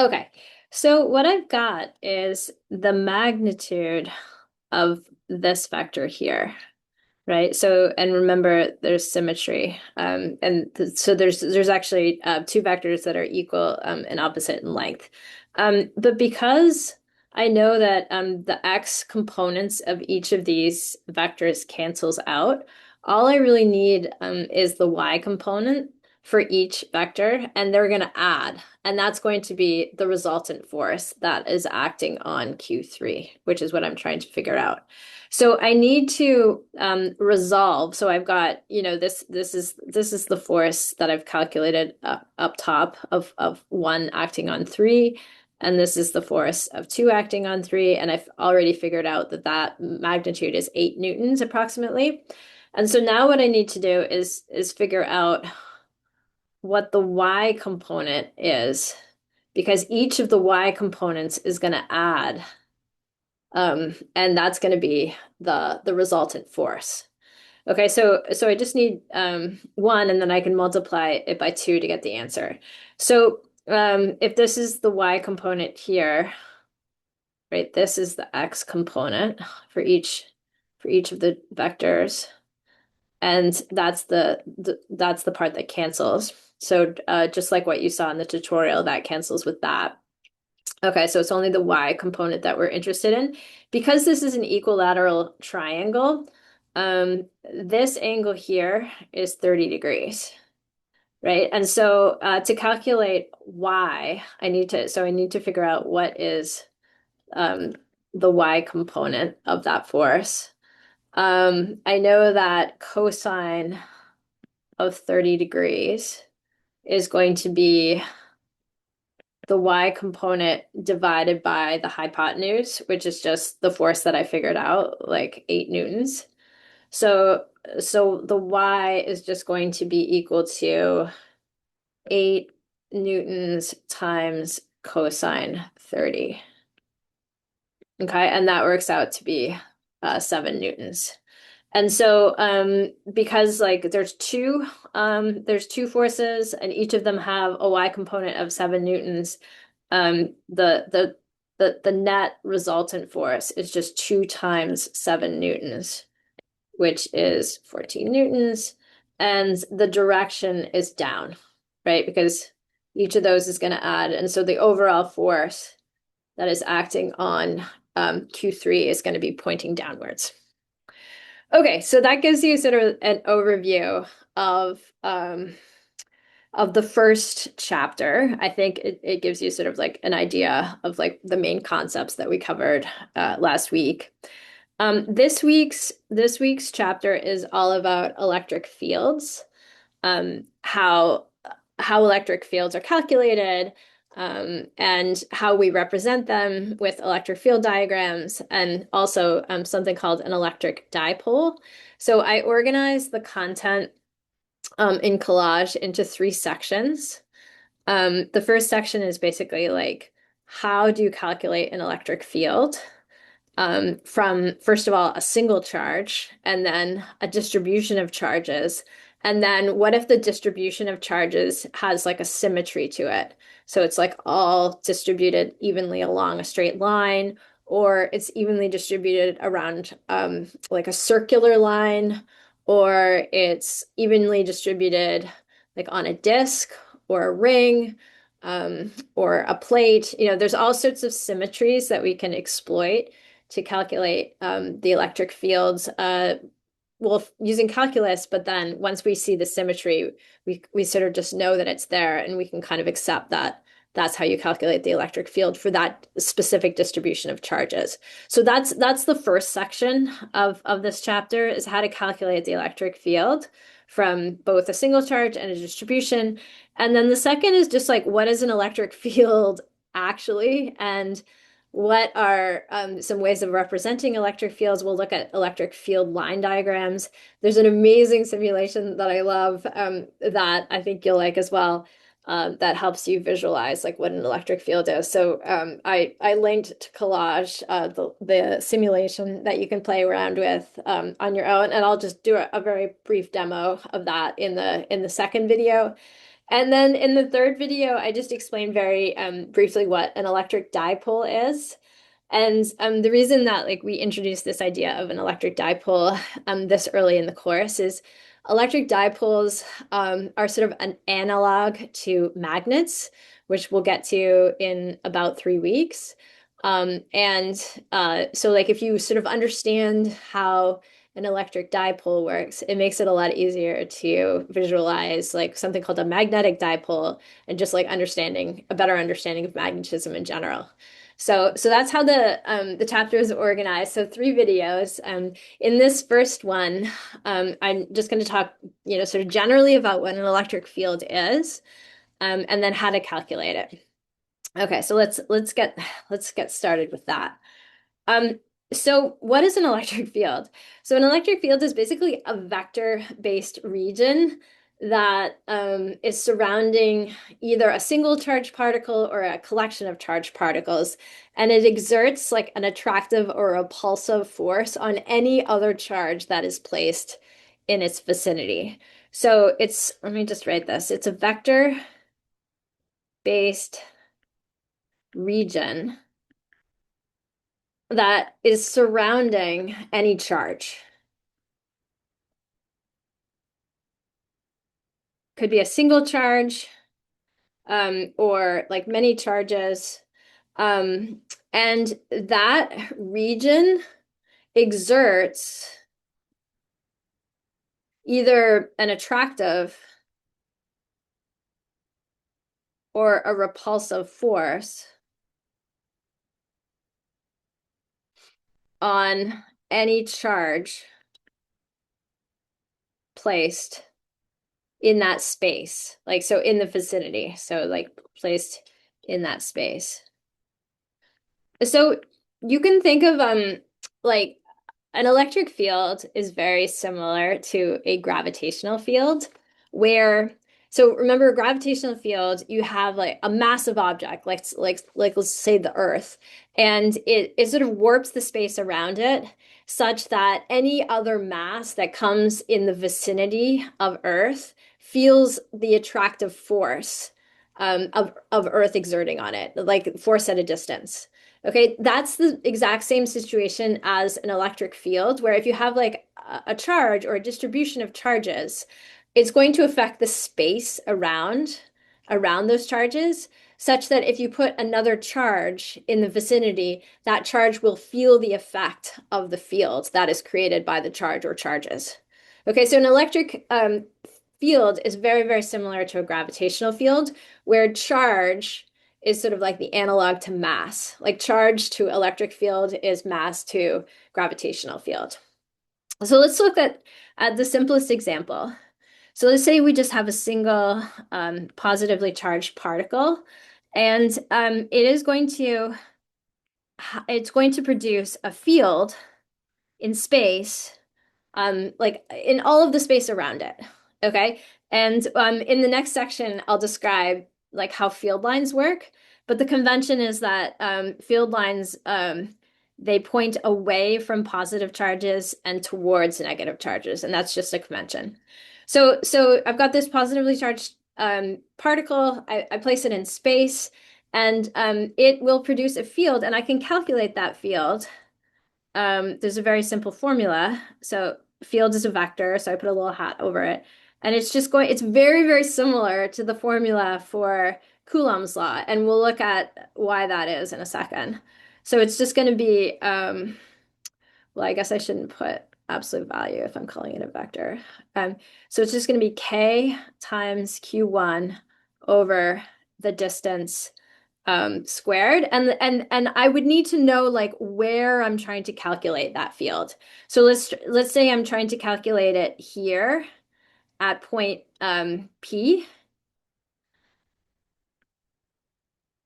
Okay, so what I've got is the magnitude of this vector here, right? So, and remember, there's symmetry, and so there's actually two vectors that are equal and opposite in length. But because I know that the x components of each of these vectors cancels out, all I really need is the y component for each vector, and they're going to add, and that's going to be the resultant force that is acting on Q3, which is what I'm trying to figure out. So I need to resolve. So I've got, this is the force that I've calculated up top of one acting on three, and this is the force of two acting on three, and I've already figured out that that magnitude is 8 newtons approximately. And so now what I need to do is figure out what the y component is, because each of the y components is going to add. And that's going to be the resultant force. Okay, so I just need one, and then I can multiply it by two to get the answer. So if this is the y component here, right, this is the x component for each of the vectors, and that's the part that cancels. So just like what you saw in the tutorial, that cancels with that. Okay, so it's only the y component that we're interested in. Because this is an equilateral triangle, this angle here is 30 degrees, right? And so to calculate y, I need to figure out what is the y component of that force. I know that cosine of 30 degrees is going to be the y component divided by the hypotenuse, which is just the force that I figured out, like 8 newtons. So the y is just going to be equal to 8 newtons times cosine 30. Okay, and that works out to be 7 newtons. And so because like there's two forces and each of them have a y component of 7 newtons, the net resultant force is just 2 times 7 newtons, which is 14 newtons, and the direction is down, right? Because each of those is going to add, and so the overall force that is acting on Q3 is going to be pointing downwards. Okay, so that gives you sort of an overview of the first chapter. I think it gives you sort of like an idea of like the main concepts that we covered last week. This week's chapter is all about electric fields, how electric fields are calculated, and how we represent them with electric field diagrams, and also something called an electric dipole. So I organized the content in collage into 3 sections. The first section is basically like, how do you calculate an electric field? From, first of all, a single charge, and then a distribution of charges. And then what if the distribution of charges has like a symmetry to it? So it's like all distributed evenly along a straight line, or it's evenly distributed around like a circular line, or it's evenly distributed like on a disc or a ring, or a plate. There's all sorts of symmetries that we can exploit to calculate the electric fields, well, using calculus, but then once we see the symmetry, we sort of just know that it's there, and we can kind of accept that that's how you calculate the electric field for that specific distribution of charges. So that's the first section of this chapter, is how to calculate the electric field from both a single charge and a distribution. And then the second is just like, what is an electric field actually? And what are some ways of representing electric fields? We'll look at electric field line diagrams. There's an amazing simulation that I love, that I think you'll like as well, that helps you visualize like what an electric field is. So I linked to collage the simulation that you can play around with on your own, and I'll just do a very brief demo of that in the second video. And then in the third video, I just explained very briefly what an electric dipole is. And the reason that like we introduced this idea of an electric dipole this early in the course is electric dipoles are sort of an analog to magnets, which we'll get to in about 3 weeks. And so like if you sort of understand how an electric dipole works, it makes it a lot easier to visualize like something called a magnetic dipole and just like understanding a better understanding of magnetism in general. So that's how the chapter is organized. So 3 videos. In this first one, I'm just going to talk, sort of generally about what an electric field is, and then how to calculate it. Okay, so let's get started with that. Um, so what is an electric field? So an electric field is basically a vector-based region that is surrounding either a single charged particle or a collection of charged particles, and it exerts like an attractive or repulsive force on any other charge that is placed in its vicinity. So let me just write this. It's a vector-based region that is surrounding any charge. Could be a single charge, or like many charges. And that region exerts either an attractive or a repulsive force on any charge placed in that space, like so in the vicinity, so like placed in that space. So you can think of like an electric field is very similar to a gravitational field where, so remember a gravitational field, you have like a massive object, like let's say the Earth, and it sort of warps the space around it such that any other mass that comes in the vicinity of Earth feels the attractive force of Earth exerting on it, like force at a distance. Okay, that's the exact same situation as an electric field, where if you have like a charge or a distribution of charges, it's going to affect the space around those charges, such that if you put another charge in the vicinity, that charge will feel the effect of the field that is created by the charge or charges. Okay, so an electric field is very, very similar to a gravitational field, where charge is sort of like the analog to mass. Like charge to electric field is mass to gravitational field. So let's look at the simplest example. So let's say we just have a single positively charged particle, and it's going to produce a field in space, like in all of the space around it. Okay. And in the next section, I'll describe like how field lines work. But the convention is that field lines, they point away from positive charges and towards negative charges. And that's just a convention. So I've got this positively charged particle. I place it in space, and it will produce a field, and I can calculate that field. There's a very simple formula. So field is a vector, so I put a little hat over it. And it's very, very similar to the formula for Coulomb's law. And we'll look at why that is in a second. So it's just going to be, well, I guess I shouldn't put absolute value if I'm calling it a vector. So it's just going to be K times Q1 over the distance squared, and I would need to know like where I'm trying to calculate that field. So let's say I'm trying to calculate it here at point P.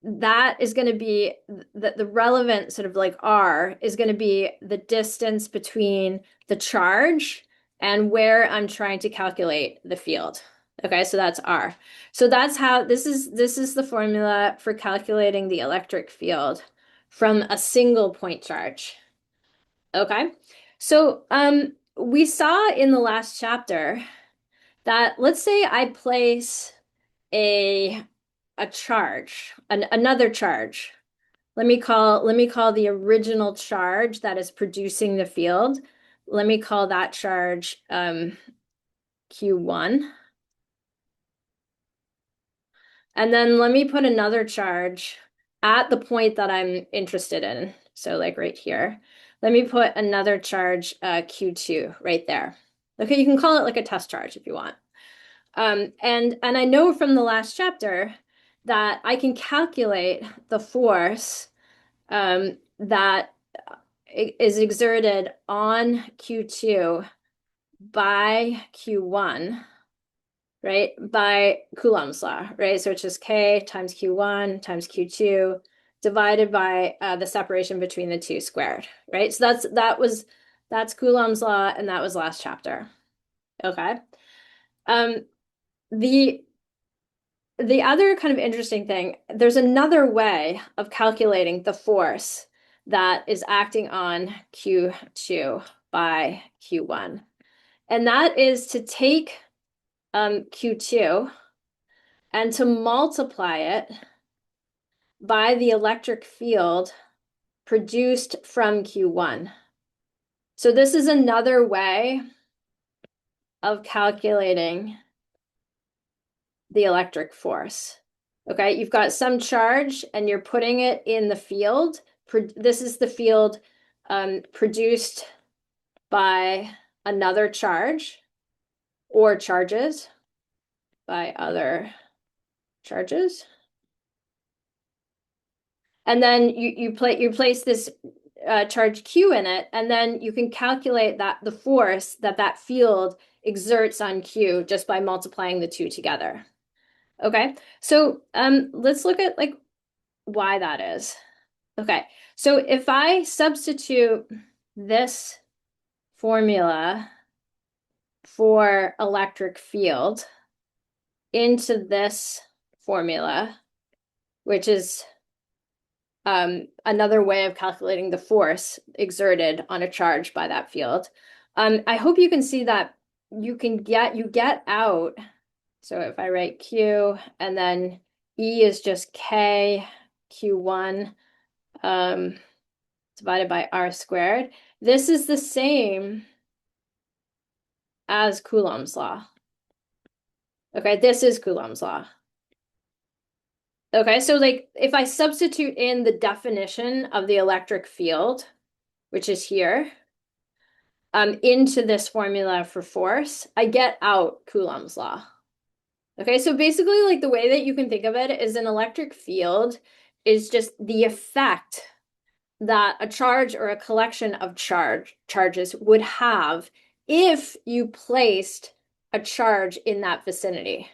That is going to be the relevant sort of like R is going to be the distance between the charge and where I'm trying to calculate the field. Okay, so that's R. So that's how this is the formula for calculating the electric field from a single point charge. Okay. So we saw in the last chapter that let's say I place a charge, another charge. Let me call the original charge that is producing the field. Let me call that charge Q1. And then let me put another charge at the point that I'm interested in. So like right here. Let me put another charge Q2 right there. Okay, you can call it like a test charge if you want. And I know from the last chapter that I can calculate the force that is exerted on Q2 by Q1, right? By Coulomb's law, right? So it's just K times Q1 times Q2 divided by the separation between the two squared, right? So that's Coulomb's law, and that was last chapter. Okay. Um, the the other kind of interesting thing, there's another way of calculating the force that is acting on Q2 by Q1. And that is to take Q2 and to multiply it by the electric field produced from Q1. So this is another way of calculating the electric force. Okay, you've got some charge and you're putting it in the field. This is the field produced by another charge or charges by other charges. And then you place this charge Q in it, and then you can calculate that the force that field exerts on Q just by multiplying the two together. Okay, so let's look at like why that is. Okay, so if I substitute this formula for electric field into this formula, which is another way of calculating the force exerted on a charge by that field. I hope you can see that you get out. So if I write Q and then E is just K Q1 divided by R squared. This is the same as Coulomb's law. Okay, this is Coulomb's law. Okay, so like if I substitute in the definition of the electric field, which is here, into this formula for force, I get out Coulomb's law. Okay, so basically like the way that you can think of it is an electric field is just the effect that a charge or a collection of charges would have if you placed a charge in that vicinity.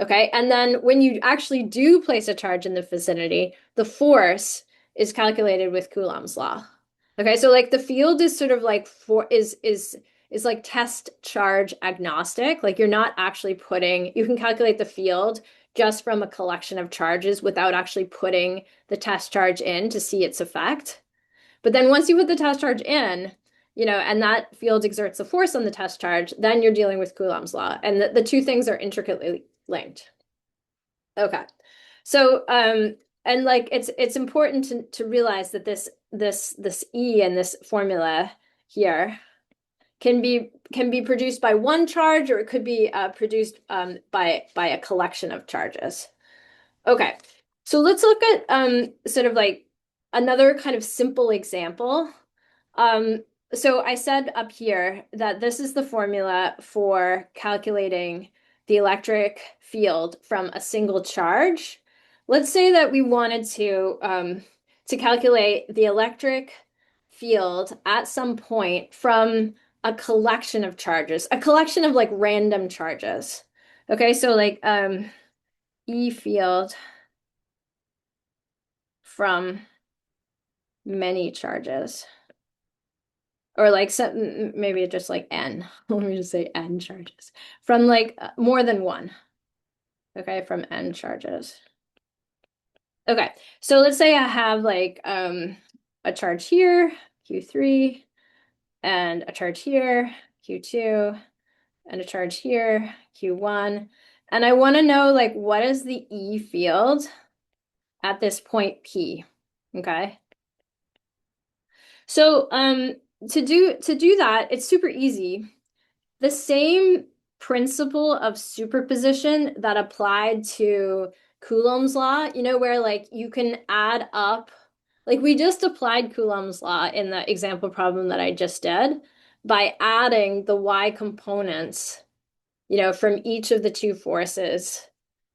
Okay, and then when you actually do place a charge in the vicinity, the force is calculated with Coulomb's law. Okay, so like the field is sort of like is like test charge agnostic. Like you're not actually you can calculate the field just from a collection of charges without actually putting the test charge in to see its effect. But then once you put the test charge in, and that field exerts a force on the test charge, then you're dealing with Coulomb's law. And the two things are intricately linked. Okay. So, and like it's important to realize that this E in this formula here can be produced by one charge, or it could be produced by a collection of charges. Okay. So let's look at sort of like another kind of simple example. So I said up here that this is the formula for calculating the electric field from a single charge. Let's say that we wanted to calculate the electric field at some point from a collection of charges, a collection of like random charges. Okay, so like E field from many charges. Or like some, maybe just like N. Let me just say N charges. From like more than one. Okay, from N charges. Okay, so let's say I have like a charge here, Q3, and a charge here, Q2, and a charge here, Q1. And I want to know like what is the E field at this point P? Okay. So to do that, it's super easy. The same principle of superposition that applied to Coulomb's law, where like you can add up, like we just applied Coulomb's law in the example problem that I just did by adding the y components, from each of the two forces,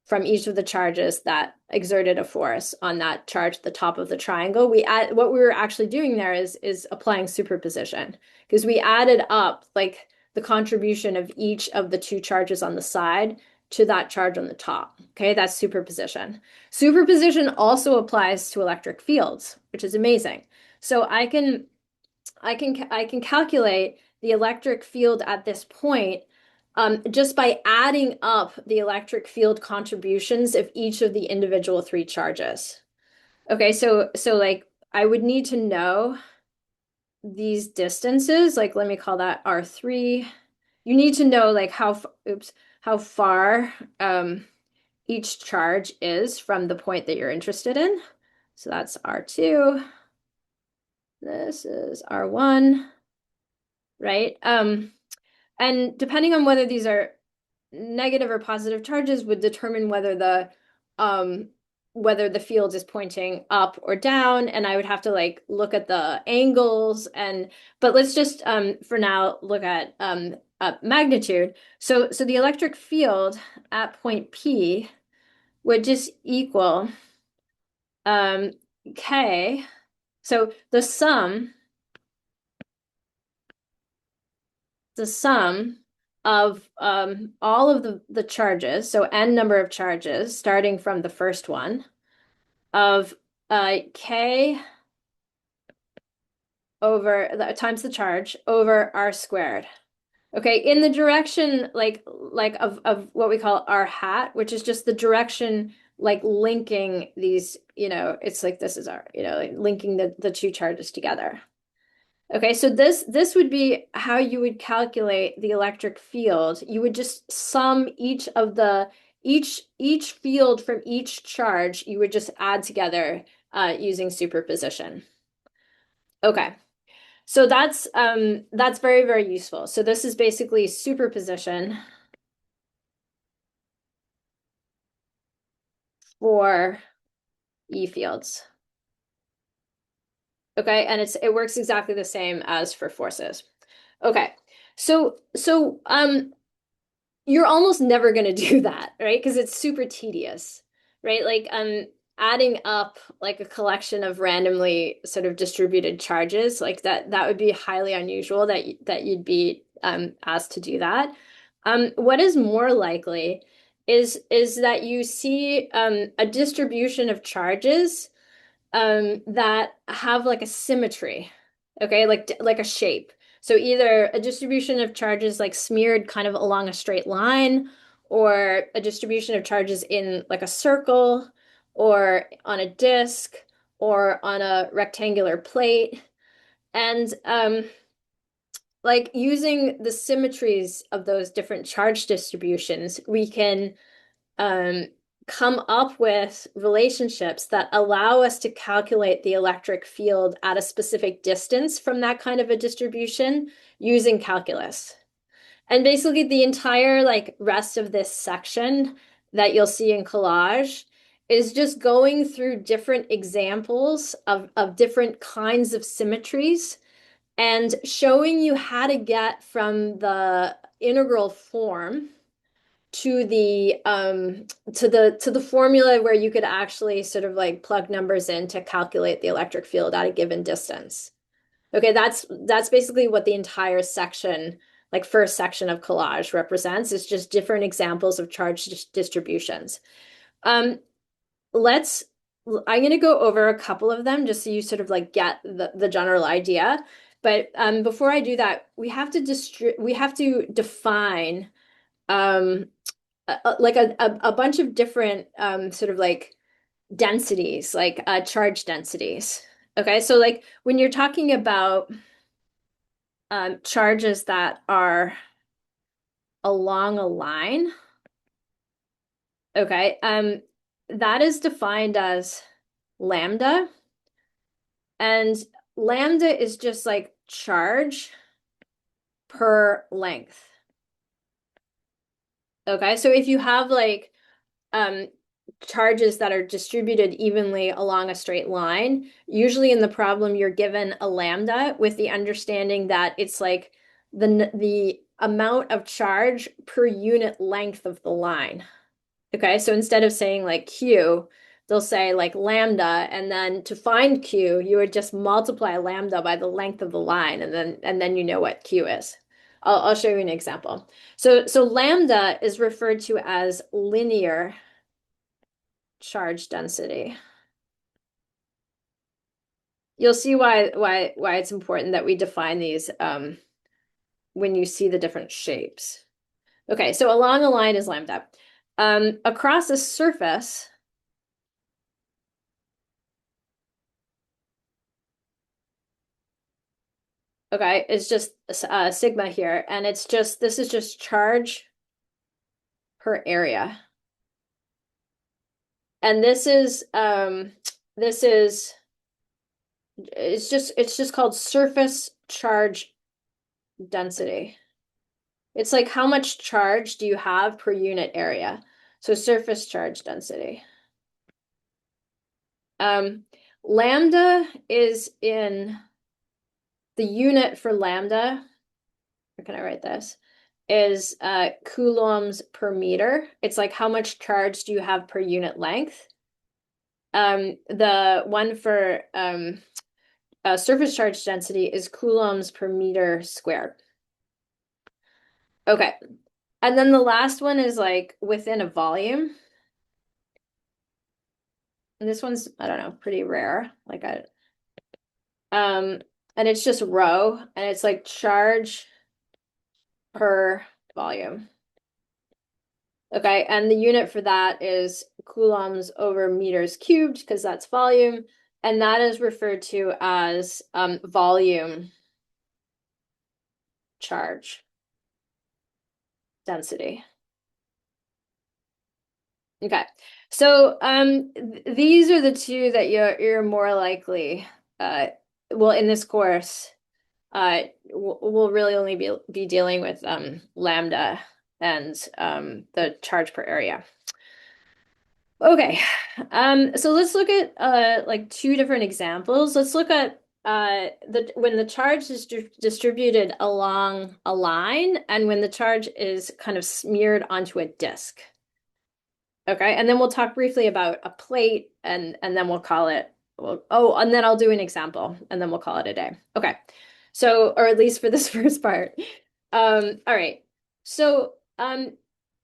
from each of the charges that exerted a force on that charge at the top of the triangle. What we were actually doing there is applying superposition because we added up like the contribution of each of the two charges on the side to that charge on the top. Okay, that's superposition. Superposition also applies to electric fields, which is amazing. So I can calculate the electric field at this point just by adding up the electric field contributions of each of the individual three charges. Okay, so like I would need to know these distances, like let me call that R3. You need to know like how far each charge is from the point that you're interested in. So that's R2. This is R1, right? And depending on whether these are negative or positive charges would determine um whether the field is pointing up or down, and I would have to like look at the angles but let's just for now look at magnitude. So the electric field at point P would just equal um K. So the sum of all of the charges, so n number of charges, starting from the first one, of k over times the charge over r squared. Okay, in the direction like of what we call r hat, which is just the direction like linking these, it's like this is our, like linking the two charges together. Okay, so this would be how you would calculate the electric field. You would just sum each field from each charge, you would just add together using superposition. Okay. So that's very, very useful. So this is basically superposition for E fields. Okay, and it works exactly the same as for forces. Okay. So you're almost never going to do that, right? Because it's super tedious, right? Like adding up like a collection of randomly sort of distributed charges, like that would be highly unusual that you'd be asked to do that. What is more likely is that you see a distribution of charges that have like a symmetry, okay, like a shape. So either a distribution of charges like smeared kind of along a straight line, or a distribution of charges in like a circle, or on a disc, or on a rectangular plate. And like using the symmetries of those different charge distributions, we can um, come up with relationships that allow us to calculate the electric field at a specific distance from that kind of a distribution using calculus. And basically the entire like rest of this section that you'll see in collage is just going through different examples of different kinds of symmetries and showing you how to get from the integral form to the formula where you could actually sort of like plug numbers in to calculate the electric field at a given distance. Okay, that's basically what the entire section, like first section of collage represents. It's just different examples of charge distributions. Um, let's I'm going to go over a couple of them just so you sort of like get the general idea. But before I do that, we have to define um, like a bunch of different sort of like densities, like charge densities. Okay, so like when you're talking about charges that are along a line, Okay. That is defined as lambda, and lambda is just like charge per length. Okay, so if you have like um charges that are distributed evenly along a straight line, usually in the problem you're given a lambda with the understanding that it's like the amount of charge per unit length of the line. Okay, so instead of saying like Q, they'll say like lambda, and then to find Q, you would just multiply lambda by the length of the line, and then you know what Q is. I'll show you an example. So lambda is referred to as linear charge density. You'll see why it's important that we define these when you see the different shapes. Okay, so along a line is lambda. Across a surface, okay, it's just sigma here, and this is just charge per area. And this is it's just called surface charge density. It's like how much charge do you have per unit area? So surface charge density. Um, Lambda is in the unit for lambda, or can I write this? Is coulombs per meter. It's like how much charge do you have per unit length? The one for surface charge density is coulombs per meter squared. Okay. And then the last one is like within a volume. And this one's, I don't know, pretty rare. Um, and it's just rho, and it's like charge per volume. Okay, and the unit for that is coulombs over meters cubed because that's volume, and that is referred to as volume charge density. Okay, so these are the two that you're more likely, well, in this course, we'll really only be dealing with lambda and the charge per area. Okay, so let's look at like two different examples. Let's look at when the charge is distributed along a line and when the charge is kind of smeared onto a disk. Okay, and then we'll talk briefly about a plate and then we'll call it, well, oh, and then I'll do an example and then we'll call it a day. Okay, so, or at least for this first part. All right, so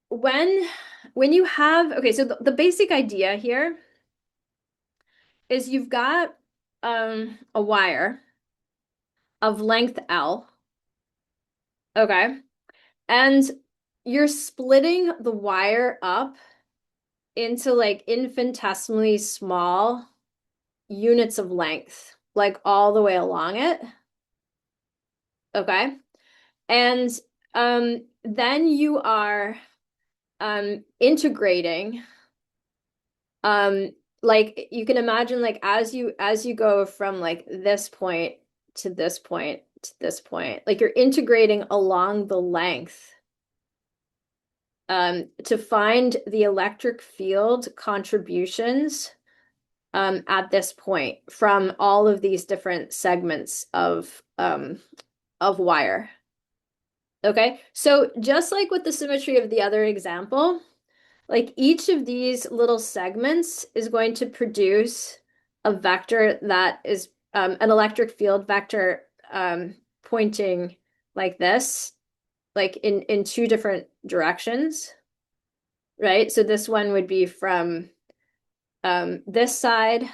when when you have, okay, so the basic idea here is you've got a wire of length L, okay, and you're splitting the wire up into like infinitesimally small units of length, like all the way along it, okay, and then you are integrating like you can imagine like as you go from like this point to this point to this point, like you're integrating along the length to find the electric field contributions at this point from all of these different segments of wire. Okay, so just like with the symmetry of the other example, like each of these little segments is going to produce a vector that is an electric field vector pointing like this, like in two different directions, right? So this one would be from this side,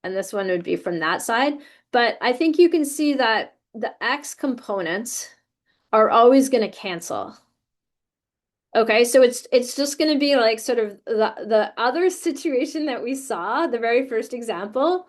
and this one would be from that side. But I think you can see that the x components are always going to cancel. Okay, so it's just going to be like sort of the other situation that we saw, the very first example,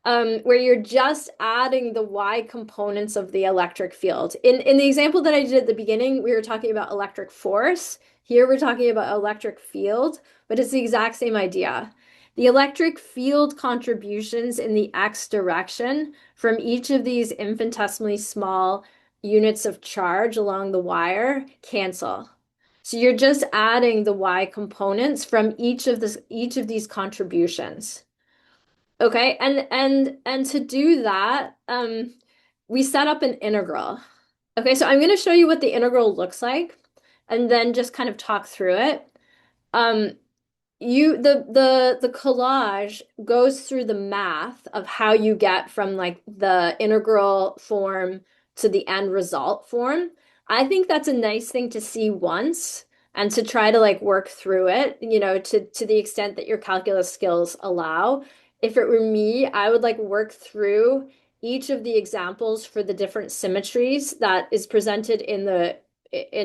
where you're just adding the y components of the electric field. In the example that I did at the beginning, we were talking about electric force. Here we're talking about electric field, but it's the exact same idea. The electric field contributions in the x direction from each of these infinitesimally small units of charge along the wire cancel. So you're just adding the y components from each of these contributions. Okay, and to do that, we set up an integral. Okay, so I'm going to show you what the integral looks like, and then just kind of talk through it. Um, the collage goes through the math of how you get from like the integral form to the end result form. I think that's a nice thing to see once and to try to like work through it, to the extent that your calculus skills allow. If it were me, I would like work through each of the examples for the different symmetries that is presented in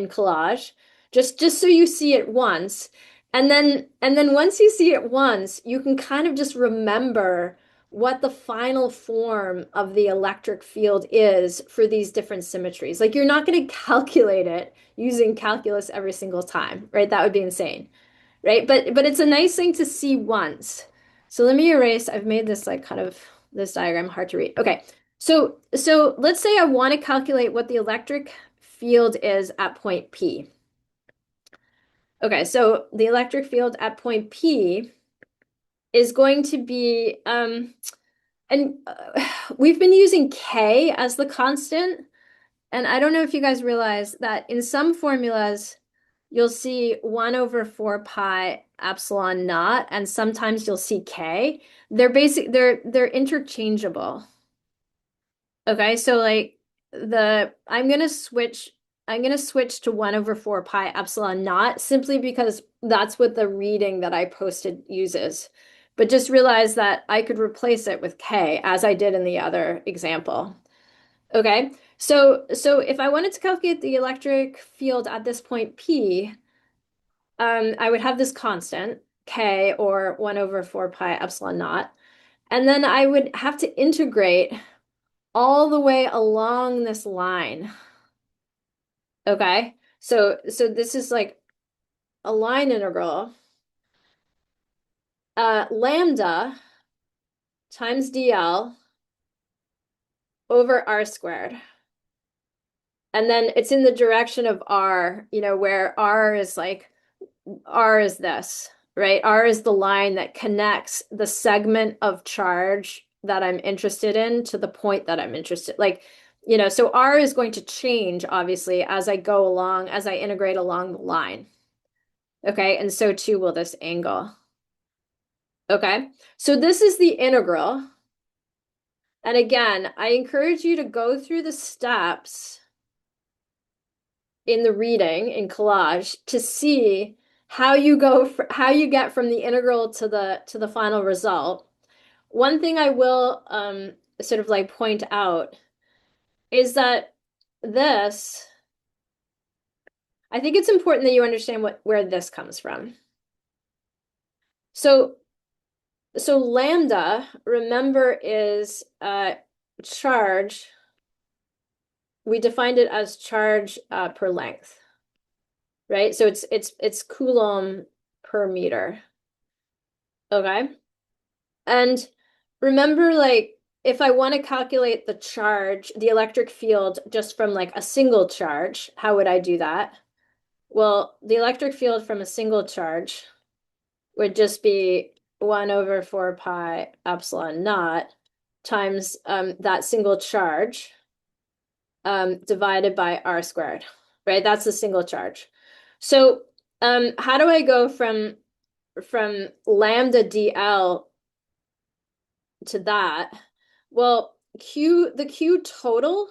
collage, just so you see it once. And then once you see it once, you can kind of just remember what the final form of the electric field is for these different symmetries. Like you're not going to calculate it using calculus every single time, right? That would be insane, right? But it's a nice thing to see once. So let me erase. I've made this like kind of this diagram hard to read. Okay. So let's say I want to calculate what the electric field is at point P. Okay, so the electric field at point P is going to be, and we've been using K as the constant. And I don't know if you guys realize that in some formulas, you'll see 1 over 4 pi epsilon naught, and sometimes you'll see K. They're interchangeable. Okay, so like I'm gonna switch to 1 over 4 pi epsilon naught simply because that's what the reading that I posted uses. But just realize that I could replace it with K as I did in the other example. Okay, so if I wanted to calculate the electric field at this point P, I would have this constant K or 1 over 4 pi epsilon naught. And then I would have to integrate all the way along this line. Okay, so this is like a line integral. Lambda times dl over r squared. And then it's in the direction of r, where r is this, right? R is the line that connects the segment of charge that I'm interested in to the point that I'm interested. So R is going to change, obviously, as I go along, as I integrate along the line. Okay, and so too will this angle. Okay, so this is the integral. And again, I encourage you to go through the steps in the reading in collage to see how you get from the integral to the final result. One thing I will sort of like point out is that this, I think it's important that you understand where this comes from. So lambda, remember, is charge. We defined it as charge per length, right? So it's Coulomb per meter. Okay. And remember, like, if I want to calculate the charge, the electric field, just from like a single charge, how would I do that? Well, the electric field from a single charge would just be 1 over 4 pi epsilon naught times that single charge divided by r squared, right? That's the single charge. So how do I go from lambda dl to that? Well, the Q total,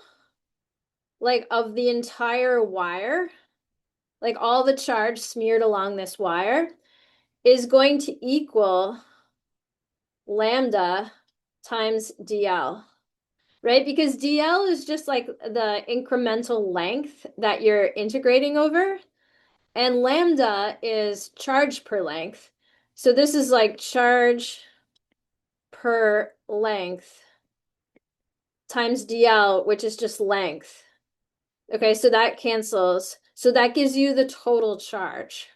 like of the entire wire, like all the charge smeared along this wire, is going to equal lambda times dl, right? Because dl is just like the incremental length that you're integrating over, and lambda is charge per length. So this is like charge per length times dl, which is just length. Okay, so that cancels. So that gives you the total charge.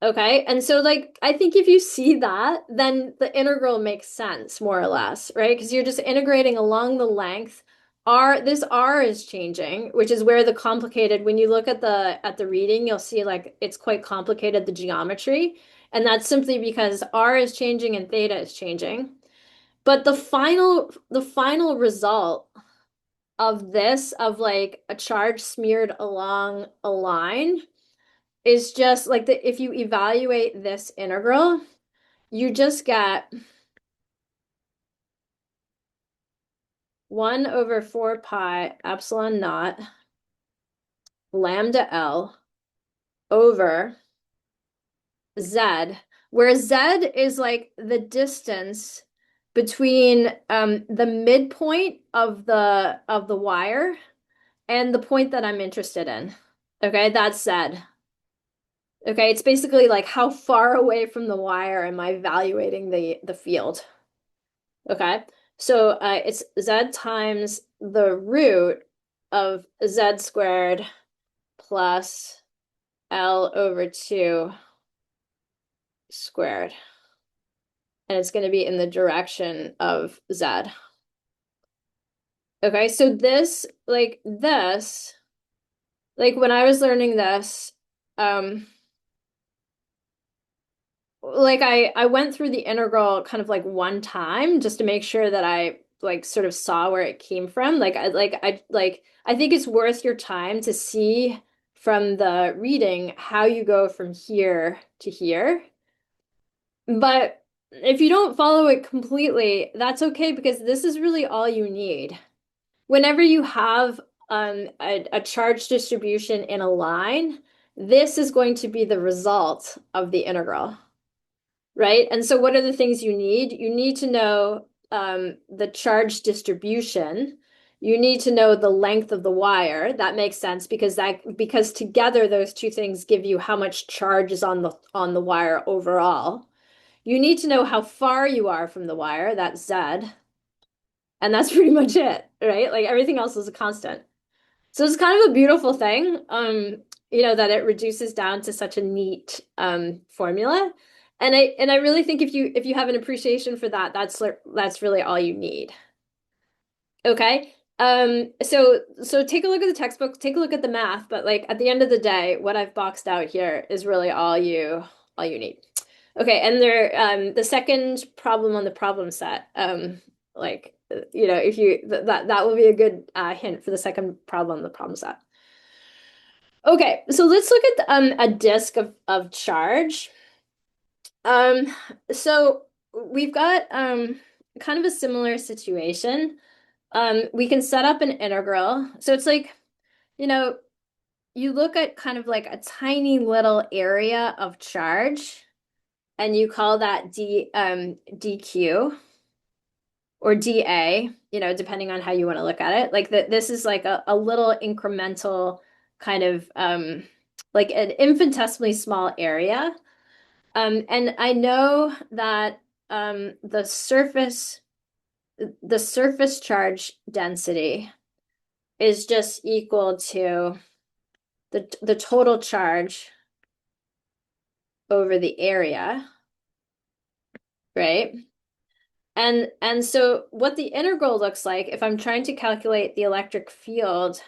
Okay. And so like I think if you see that, then the integral makes sense more or less, right? Because you're just integrating along the length. This R is changing, which is where the complicated, when you look at the reading, you'll see like it's quite complicated, the geometry. And that's simply because R is changing and theta is changing. But the final result of this, of like a charge smeared along a line, is just like if you evaluate this integral, you just get 1 over 4 pi epsilon naught lambda L over Z, where Z is like the distance between the midpoint of the wire and the point that I'm interested in. Okay, that's Z. Okay, it's basically like how far away from the wire am I evaluating the field. Okay, so it's Z times the root of Z squared plus L over 2 squared. And it's going to be in the direction of Z. Okay, so like when I was learning this, um, like I went through the integral kind of like one time just to make sure that I like sort of saw where it came from. I think it's worth your time to see from the reading how you go from here to here. But if you don't follow it completely, that's okay because this is really all you need. Whenever you have a charge distribution in a line, this is going to be the result of the integral. Right? And so what are the things you need? You need to know the charge distribution. You need to know the length of the wire. That makes sense because together those two things give you how much charge is on the wire overall. You need to know how far you are from the wire, that's Z, and that's pretty much it, right? Like everything else is a constant. So it's kind of a beautiful thing, that it reduces down to such a neat formula. And I really think if you have an appreciation for that, that's really all you need. Okay. So take a look at the textbook, take a look at the math, but like at the end of the day, what I've boxed out here is really all you need. Okay, and the second problem on the problem set, if you that will be a good hint for the second problem on the problem set. Okay, so let's look at a disk of charge. Um, so we've got kind of a similar situation. We can set up an integral. So it's like, you know, you look at kind of like a tiny little area of charge, and you call that dq or dA, depending on how you want to look at it. Like this is like a little incremental kind of like an infinitesimally small area. And I know that the surface charge density is just equal to the total charge over the area, right? And so what the integral looks like, if I'm trying to calculate the electric field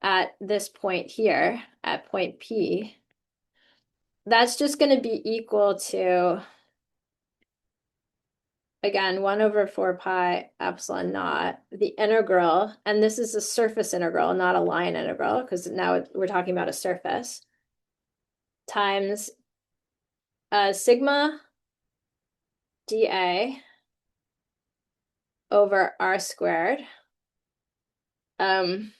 at this point here, at point P, that's just going to be equal to, again, 1 over 4 pi epsilon naught, the integral, and this is a surface integral, not a line integral, because now we're talking about a surface, times sigma dA over r squared, um,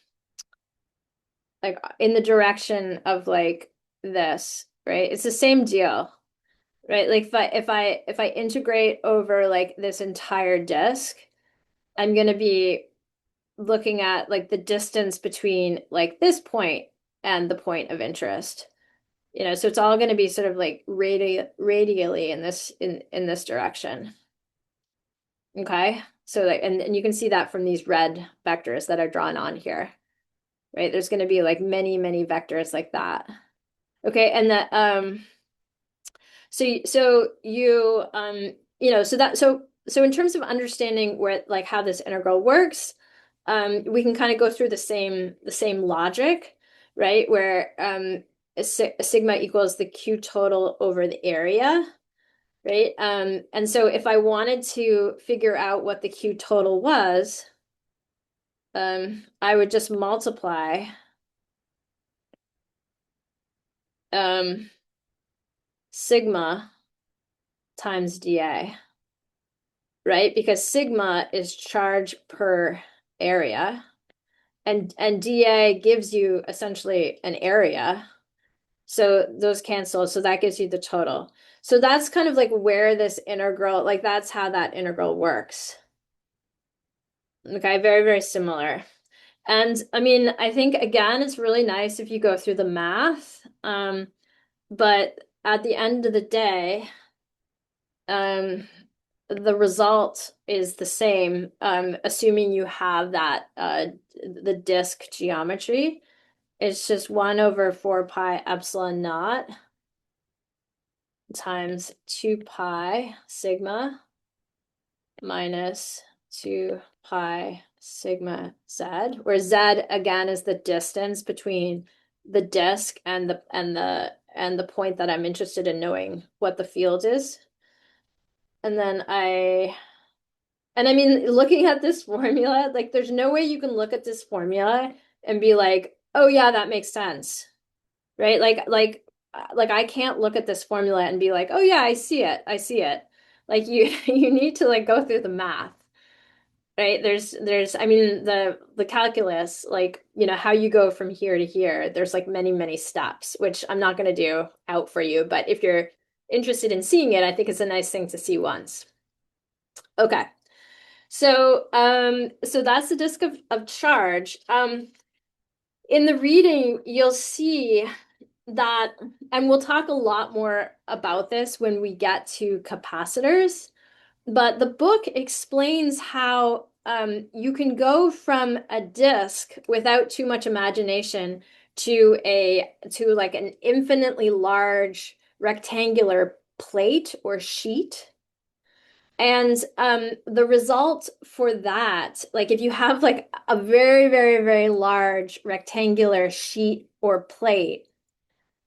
like in the direction of like this, right? It's the same deal, right? Like if I integrate over like this entire disk, I'm going to be looking at like the distance between like this point and the point of interest. So it's all going to be sort of like radially in this direction. Okay? So like and you can see that from these red vectors that are drawn on here. Right? There's going to be like many, many vectors like that. Okay, and So in terms of understanding where like how this integral works, we can kind of go through the same logic, right? Where a sigma equals the Q total over the area, right? And so if I wanted to figure out what the Q total was, I would just multiply um, sigma times dA, right? Because sigma is charge per area, and dA gives you essentially an area. So those cancel, so that gives you the total. So that's kind of like where this integral, like that's how that integral works. Okay, very, very similar. And I mean, I think again, it's really nice if you go through the math. But at the end of the day, um, the result is the same, assuming you have that the disk geometry. It's just 1 over 4 pi epsilon naught times 2 pi sigma minus 2 pi sigma z, where z again is the distance between the disk and the point that I'm interested in knowing what the field is. And then I mean, looking at this formula, like there's no way you can look at this formula and be like, oh yeah, that makes sense. Right? Like I can't look at this formula and be like, oh yeah, I see it. I see it. Like you you need to like go through the math. Right? There's I mean the calculus, like, how you go from here to here, there's like many, many steps, which I'm not going to do out for you, but if you're interested in seeing it, I think it's a nice thing to see once. Okay. So that's the disk of charge. In the reading, you'll see that, and we'll talk a lot more about this when we get to capacitors, but the book explains how you can go from a disk without too much imagination to like an infinitely large rectangular plate or sheet. And the result for that, like if you have like a very, very, very large rectangular sheet or plate,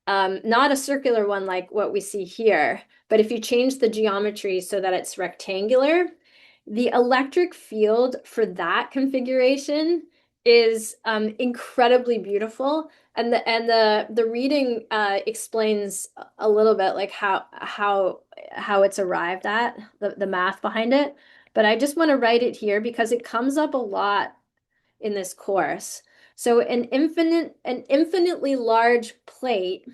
not a circular one like what we see here, but if you change the geometry so that it's rectangular, the electric field for that configuration is incredibly beautiful. And the reading explains a little bit like how it's arrived at, the math behind it. But I just want to write it here because it comes up a lot in this course. So an infinitely large plate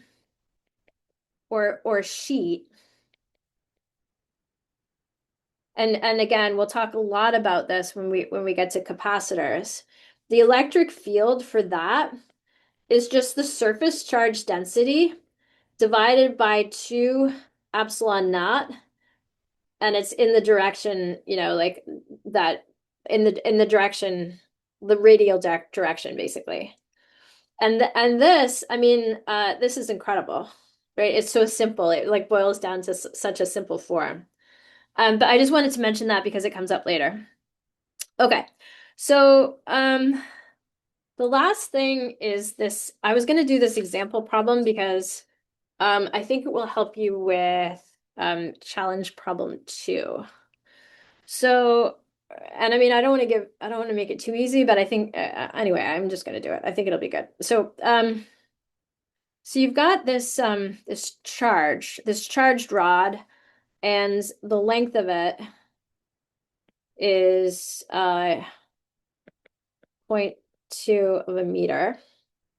or sheet. And again, we'll talk a lot about this when we get to capacitors. The electric field for that is just the surface charge density divided by 2 epsilon naught, and it's in the direction, like that, in the direction, the radial direction, basically. And this, I mean, this is incredible, right? It's so simple. It like boils down to such a simple form. But I just wanted to mention that because it comes up later. Okay, so the last thing is this. I was going to do this example problem because I think it will help you with challenge problem 2. So, and I mean, I don't want to make it too easy, but I think anyway, I'm just going to do it. I think it'll be good. So you've got this charged rod, and the length of it is 0.2 of a meter.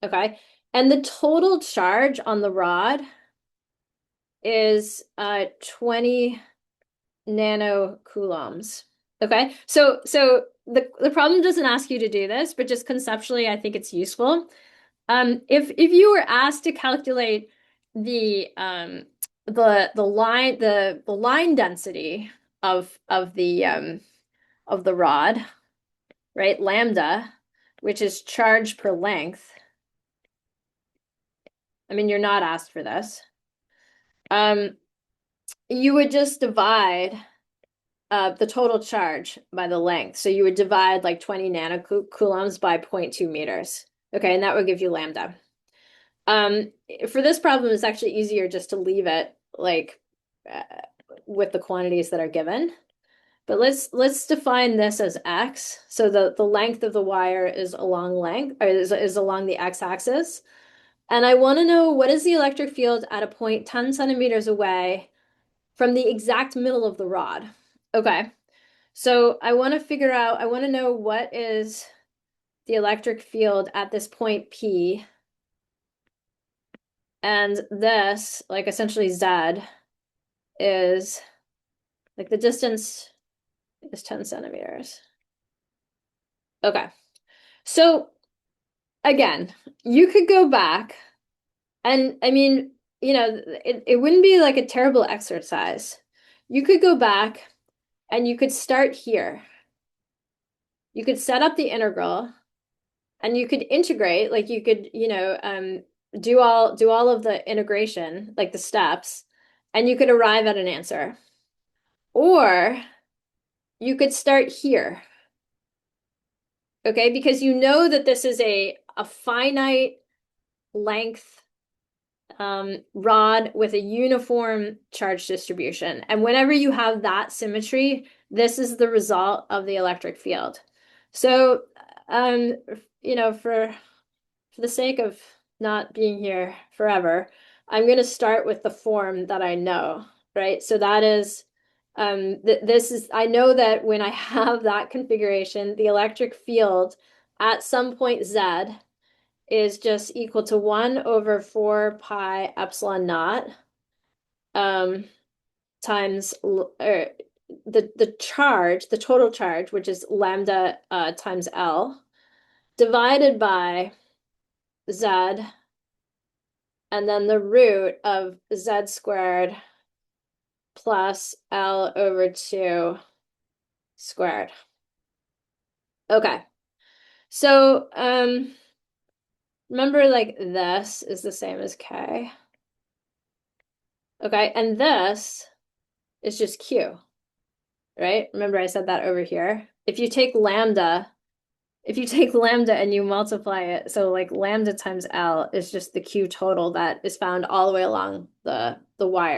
Okay. And the total charge on the rod is 20 nanocoulombs. Okay. So the problem doesn't ask you to do this, but just conceptually, I think it's useful. If you were asked to calculate the line density of the rod, right? Lambda, which is charge per length. I mean, you're not asked for this. you would just divide the total charge by the length. So you would divide like 20 nanocoulombs by 0.2 meters. Okay, and that would give you lambda. Um, for this problem, it's actually easier just to leave it like uh, with the quantities that are given. But let's define this as x. So the length of the wire is along length or is along the x-axis. And I want to know what is the electric field at a point 10 centimeters away from the exact middle of the rod. Okay. So I want to figure out, I want to know what is the electric field at this point P. And this, like essentially Z, is like the distance is 10 centimeters. Okay. So again, you could go back and I mean, it wouldn't be like a terrible exercise. You could go back and you could start here. You could set up the integral and you could integrate, like you could, do all of the integration, like the steps, and you could arrive at an answer. Or you could start here. Okay, because you know that this is a finite length rod with a uniform charge distribution. And whenever you have that symmetry, this is the result of the electric field. So, um, for the sake of not being here forever, I'm going to start with the form that I know, right? So that is, this is, I know that when I have that configuration, the electric field at some point Z is just equal to 1 over 4 pi epsilon naught times the charge, the total charge, which is lambda times L, divided by Z, and then the root of Z squared plus L over 2 squared. Okay. So remember like this is the same as K. Okay, and this is just Q, right? Remember I said that over here. If you take lambda and you multiply it, so like lambda times L is just the Q total that is found all the way along the wire.